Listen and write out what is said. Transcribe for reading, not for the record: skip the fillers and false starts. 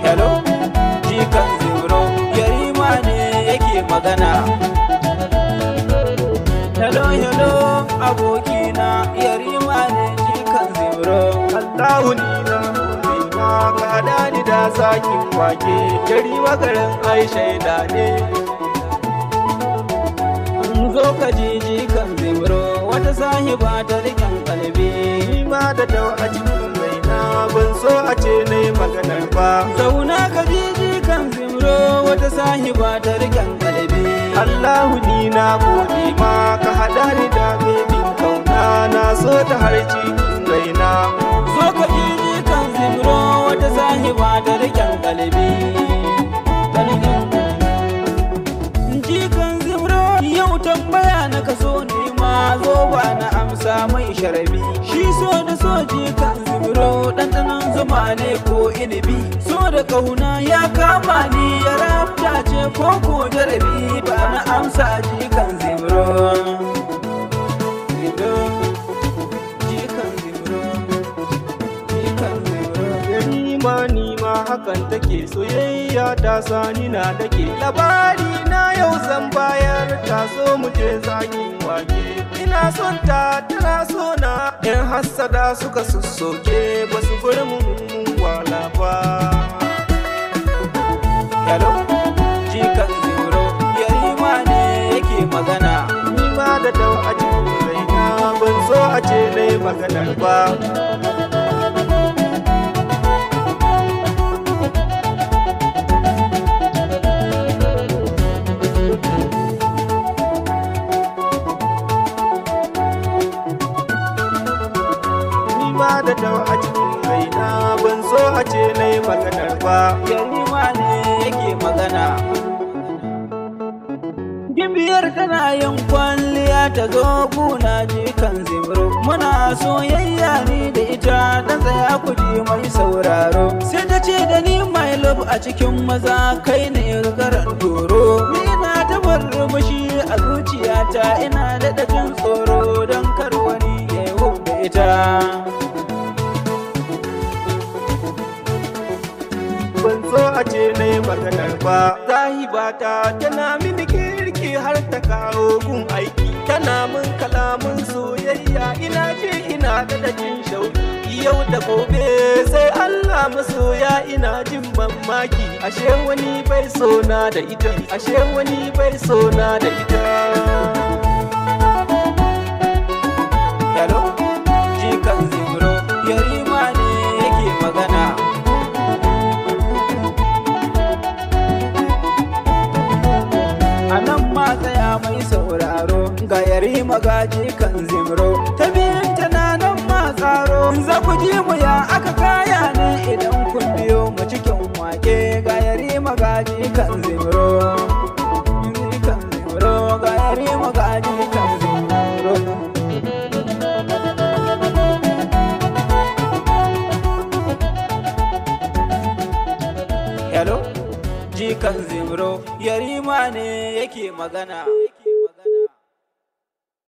Hello, jikan Zimro, Yarima ne yake magana. Hello, abokina, Yarima ne jikan Zimro. Allahu nina ka dani da zakin wake, Yarima garin ai shaida ne. Zo ka ji jikan Zimro, wata sahiba ta riƙen kalbi. Ni ma da dau a cikin raina, ban so a ce na yi maganar ba. Zauna ka ji jikan Zimro, wata sahiba ta riƙen kalbi. Allahu nina gode ma ka haɗa ni da bebin kauna, na so ta har cikin raina. Zo ka ji jikan Zimro, wata sahiba ta riƙen kalbi. Jikan Zimro, yau tambaya na kaso ne ma zo ba na amsa mai sharabi. Shi so da so jikan Zimro, ɗanɗanon zuma ne ko inibi. So da ƙauna ya kama ni ya rabta ce ko ko jarabi, ba na amsa jikan Zimro. Jikan Zimro, jikan Zimro. Yarima ni ma hakan take, soyayya ta sani na dake. Labari na yau zan bayar, ta so mu je zakin wake. Ina son ta tana so na, yan hassada suka sussoke, ba su bar mu wala ba. Hello, jikan Zimro, Yarima ne yake magana. Ni ma da dau a cikin raina, ban so a ce na yi maganar ba. Da dau a cikin raina, ban so a ce na yi maganar ba. Yarima ne yake magana. Gimbiyar tana yin kwalliya ta zo guna jikan Zimro. Muna soyayya ni da ita, dan tsaya ku ji mai sauraro. Sai ta ce da ni my love, a cikin maza kai ne garan doro. Ni na ta murmushi a zuciyata, ina da jin tsoro don kar wani ya yi da ita. Ban so a ce na yi maganar ba. Sahibata tana mini kirki har ta kawo gun aiki. Tana min kalamun soyayya, ina ce ina da jin shauki. Yau da gobe sai Allah masoya, ina jin mamaki. Ashe wani bai so na da ita, ashe wani bai so na da ita. Hello, jikan Zimro, Yarima ne yake magana. A nan ma tsaya mai sauraro, ga Yarima ga jikan Zimro. Ta biyun tana nan ma tsaro, za ku ji mu ya aka kaya ne idan kun biyo mu cikin wake. Ga Yarima ga jikan Zimro, jikan Zimro, ga Yarima ga jikan Zimro. Hello, jikan Zimro, Yarima ne yake magana.